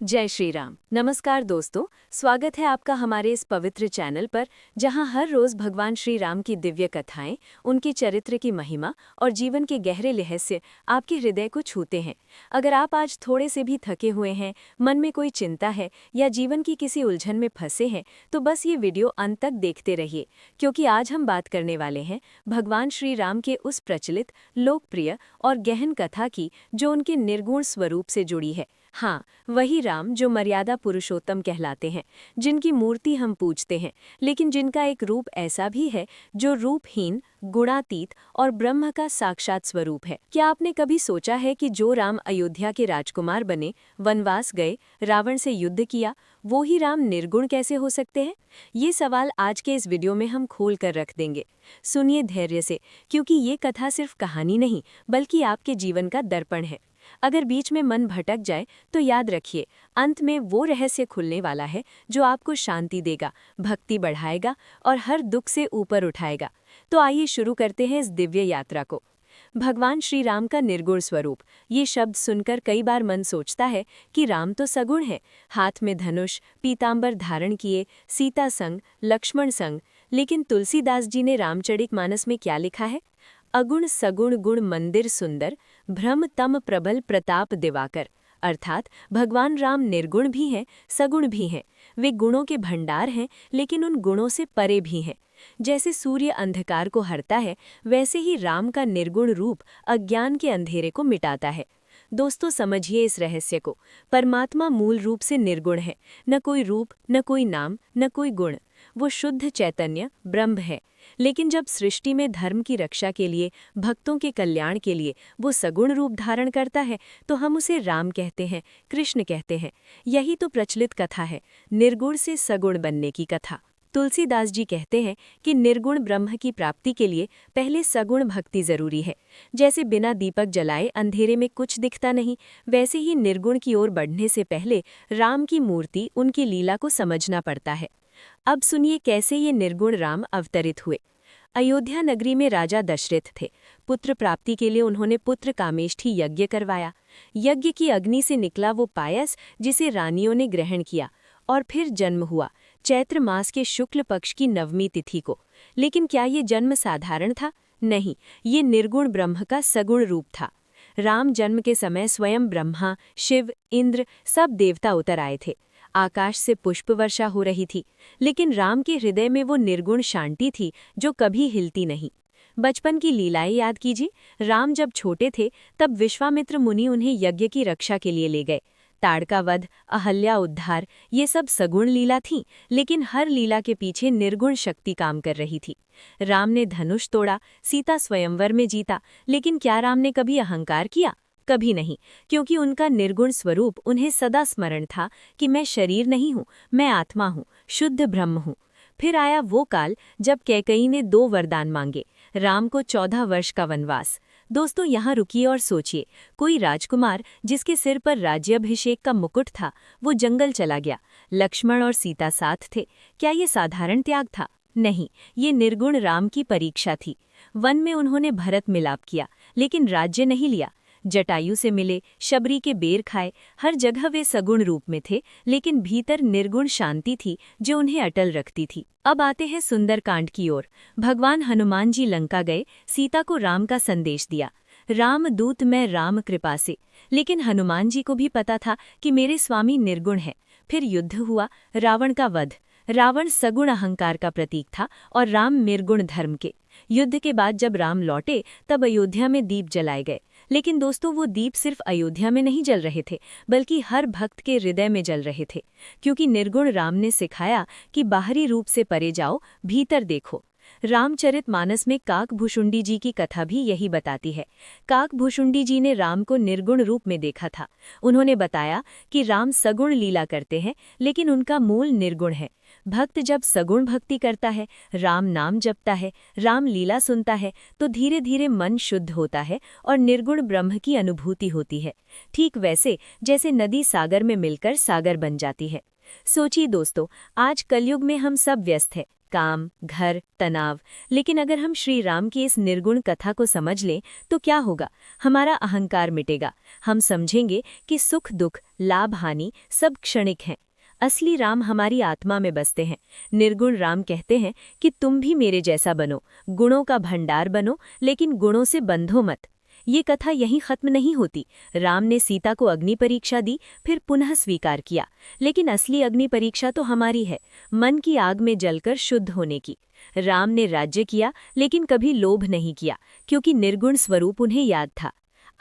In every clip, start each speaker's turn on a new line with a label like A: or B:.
A: जय श्री राम। नमस्कार दोस्तों, स्वागत है आपका हमारे इस पवित्र चैनल पर, जहां हर रोज भगवान श्री राम की दिव्य कथाएं, उनके चरित्र की महिमा और जीवन के गहरे रहस्य आपके हृदय को छूते हैं। अगर आप आज थोड़े से भी थके हुए हैं, मन में कोई चिंता है या जीवन की किसी उलझन में फंसे हैं, तो बस ये वीडियो अंत तक देखते रहिए, क्योंकि आज हम बात करने वाले हैं भगवान श्री राम के उस प्रचलित, लोकप्रिय और गहन कथा की जो उनके निर्गुण स्वरूप से जुड़ी है। हाँ, वही राम जो मर्यादा पुरुषोत्तम कहलाते हैं, जिनकी मूर्ति हम पूजते हैं, लेकिन जिनका एक रूप ऐसा भी है जो रूपहीन, गुणातीत और ब्रह्म का साक्षात स्वरूप है। क्या आपने कभी सोचा है कि जो राम अयोध्या के राजकुमार बने, वनवास गए, रावण से युद्ध किया, वो ही राम निर्गुण कैसे हो सकते हैं? ये सवाल आज के इस वीडियो में हम खोल कर रख देंगे। सुनिए धैर्य से, क्योंकि ये कथा सिर्फ कहानी नहीं, बल्कि आपके जीवन का दर्पण है। अगर बीच में मन भटक जाए तो याद रखिए, अंत में वो रहस्य खुलने वाला है जो आपको शांति देगा, भक्ति बढ़ाएगा और हर दुख से ऊपर उठाएगा। तो आइए शुरू करते हैं इस दिव्य यात्रा को। भगवान श्री राम का निर्गुण स्वरूप, ये शब्द सुनकर कई बार मन सोचता है कि राम तो सगुण है, हाथ में धनुष, पीतांबर धारण किए, सीता संग, लक्ष्मण संग। लेकिन तुलसीदास जी ने रामचरितमानस में क्या लिखा है? अगुण सगुण गुण मंदिर सुंदर, भ्रम तम प्रबल प्रताप दिवाकर। अर्थात भगवान राम निर्गुण भी हैं, सगुण भी हैं। वे गुणों के भंडार हैं, लेकिन उन गुणों से परे भी हैं। जैसे सूर्य अंधकार को हरता है, वैसे ही राम का निर्गुण रूप अज्ञान के अंधेरे को मिटाता है। दोस्तों, समझिए इस रहस्य को। परमात्मा मूल रूप से निर्गुण है, न कोई रूप, न कोई नाम, न कोई गुण। वो शुद्ध चैतन्य ब्रह्म है। लेकिन जब सृष्टि में धर्म की रक्षा के लिए, भक्तों के कल्याण के लिए वो सगुण रूप धारण करता है, तो हम उसे राम कहते हैं, कृष्ण कहते हैं। यही तो प्रचलित कथा है, निर्गुण से सगुण बनने की कथा। तुलसीदास जी कहते हैं कि निर्गुण ब्रह्म की प्राप्ति के लिए पहले सगुण भक्ति जरूरी है। जैसे बिना दीपक जलाए अंधेरे में कुछ दिखता नहीं, वैसे ही निर्गुण की ओर बढ़ने से पहले राम की मूर्ति, उनकी लीला को समझना पड़ता है। अब सुनिए कैसे ये निर्गुण राम अवतरित हुए। अयोध्या नगरी में राजा दशरथ थे। पुत्र प्राप्ति के लिए उन्होंने पुत्र कामेष्ठी यज्ञ करवाया। यज्ञ की अग्नि से निकला वो पायस जिसे रानियों ने ग्रहण किया, और फिर जन्म हुआ चैत्र मास के शुक्ल पक्ष की नवमी तिथि को। लेकिन क्या ये जन्म साधारण था? नहीं, ये निर्गुण ब्रह्म का सगुण रूप था। राम जन्म के समय स्वयं ब्रह्मा, शिव, इंद्र सब देवता उतर आए थे। आकाश से पुष्प वर्षा हो रही थी, लेकिन राम के हृदय में वो निर्गुण शांति थी जो कभी हिलती नहीं। बचपन की लीलाएं याद कीजिए। राम जब छोटे थे तब विश्वामित्र मुनि उन्हें यज्ञ की रक्षा के लिए ले गए। ताड़का वध, अहल्या उद्धार, ये सब सगुण लीला थीं, लेकिन हर लीला के पीछे निर्गुण शक्ति काम कर रही थी। राम ने धनुष तोड़ा, सीता स्वयंवर में जीता, लेकिन क्या राम ने कभी अहंकार किया? कभी नहीं, क्योंकि उनका निर्गुण स्वरूप उन्हें सदा स्मरण था कि मैं शरीर नहीं हूँ, मैं आत्मा हूँ, शुद्ध ब्रह्म हूँ। फिर आया वो काल जब कैकेयी ने 2 वरदान मांगे, राम को 14 वर्ष का वनवास। दोस्तों, यहाँ रुकिए और सोचिए, कोई राजकुमार जिसके सिर पर राज्याभिषेक का मुकुट था, वो जंगल चला गया। लक्ष्मण और सीता साथ थे। क्या ये साधारण त्याग था? नहीं, ये निर्गुण राम की परीक्षा थी। वन में उन्होंने भरत मिलाप किया, लेकिन राज्य नहीं लिया। जटायु से मिले, शबरी के बेर खाए, हर जगह वे सगुण रूप में थे, लेकिन भीतर निर्गुण शांति थी जो उन्हें अटल रखती थी। अब आते हैं सुंदरकांड की ओर। भगवान हनुमान जी लंका गए, सीता को राम का संदेश दिया। राम दूत मैं राम कृपा से। लेकिन हनुमान जी को भी पता था कि मेरे स्वामी निर्गुण है। फिर युद्ध हुआ, रावण का वध। रावण सगुण अहंकार का प्रतीक था और राम निर्गुण धर्म के। युद्ध के बाद जब राम लौटे तब अयोध्या में दीप जलाए गए। लेकिन दोस्तों, वो दीप सिर्फ अयोध्या में नहीं जल रहे थे, बल्कि हर भक्त के हृदय में जल रहे थे, क्योंकि निर्गुण राम ने सिखाया कि बाहरी रूप से परे जाओ, भीतर देखो। रामचरितमानस में काकभूषुंडी जी की कथा भी यही बताती है। काकभूषुंडी जी ने राम को निर्गुण रूप में देखा था। उन्होंने बताया कि राम सगुण लीला करते हैं, लेकिन उनका मूल निर्गुण है। भक्त जब सगुण भक्ति करता है, राम नाम जपता है, राम लीला सुनता है, तो धीरे धीरे मन शुद्ध होता है और निर्गुण ब्रह्म की अनुभूति होती है। ठीक वैसे जैसे नदी सागर में मिलकर सागर बन जाती है। सोचिए दोस्तों, आज कलयुग में हम सब व्यस्त हैं, काम, घर, तनाव। लेकिन अगर हम श्री राम की इस निर्गुण कथा को समझ लें तो क्या होगा? हमारा अहंकार मिटेगा। हम समझेंगे कि सुख दुख, लाभ हानि सब क्षणिक हैं। असली राम हमारी आत्मा में बसते हैं। निर्गुण राम कहते हैं कि तुम भी मेरे जैसा बनो, गुणों का भंडार बनो, लेकिन गुणों से बंधो मत। ये कथा यहीं खत्म नहीं होती। राम ने सीता को अग्नि परीक्षा दी, फिर पुनः स्वीकार किया। लेकिन असली अग्नि परीक्षा तो हमारी है, मन की आग में जलकर शुद्ध होने की। राम ने राज्य किया, लेकिन कभी लोभ नहीं किया, क्योंकि निर्गुण स्वरूप उन्हें याद था।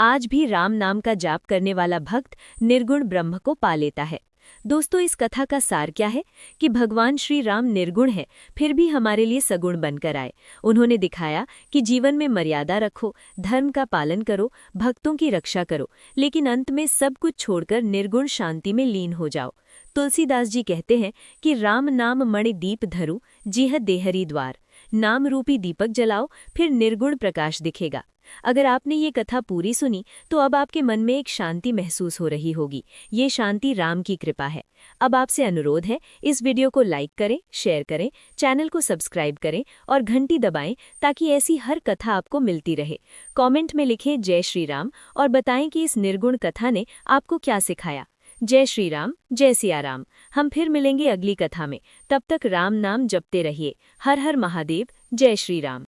A: आज भी राम नाम का जाप करने वाला भक्त निर्गुण ब्रह्म को पा लेता है। दोस्तों, इस कथा का सार क्या है? कि भगवान श्री राम निर्गुण है, फिर भी हमारे लिए सगुण बनकर आए। उन्होंने दिखाया कि जीवन में मर्यादा रखो, धर्म का पालन करो, भक्तों की रक्षा करो, लेकिन अंत में सब कुछ छोड़कर निर्गुण शांति में लीन हो जाओ। तुलसीदास जी कहते हैं कि राम नाम मणि दीप धरु, जिह देहरी द्वार। नाम रूपी दीपक जलाओ, फिर निर्गुण प्रकाश दिखेगा। अगर आपने ये कथा पूरी सुनी तो अब आपके मन में एक शांति महसूस हो रही होगी। ये शांति राम की कृपा है। अब आपसे अनुरोध है, इस वीडियो को लाइक करें, शेयर करें, चैनल को सब्सक्राइब करें और घंटी दबाएं ताकि ऐसी हर कथा आपको मिलती रहे। कमेंट में लिखें जय श्री राम और बताएं कि इस निर्गुण कथा ने आपको क्या सिखाया। जय श्री राम, जय सिया राम। हम फिर मिलेंगे अगली कथा में। तब तक राम नाम जपते रहिए। हर हर महादेव। जय श्री राम।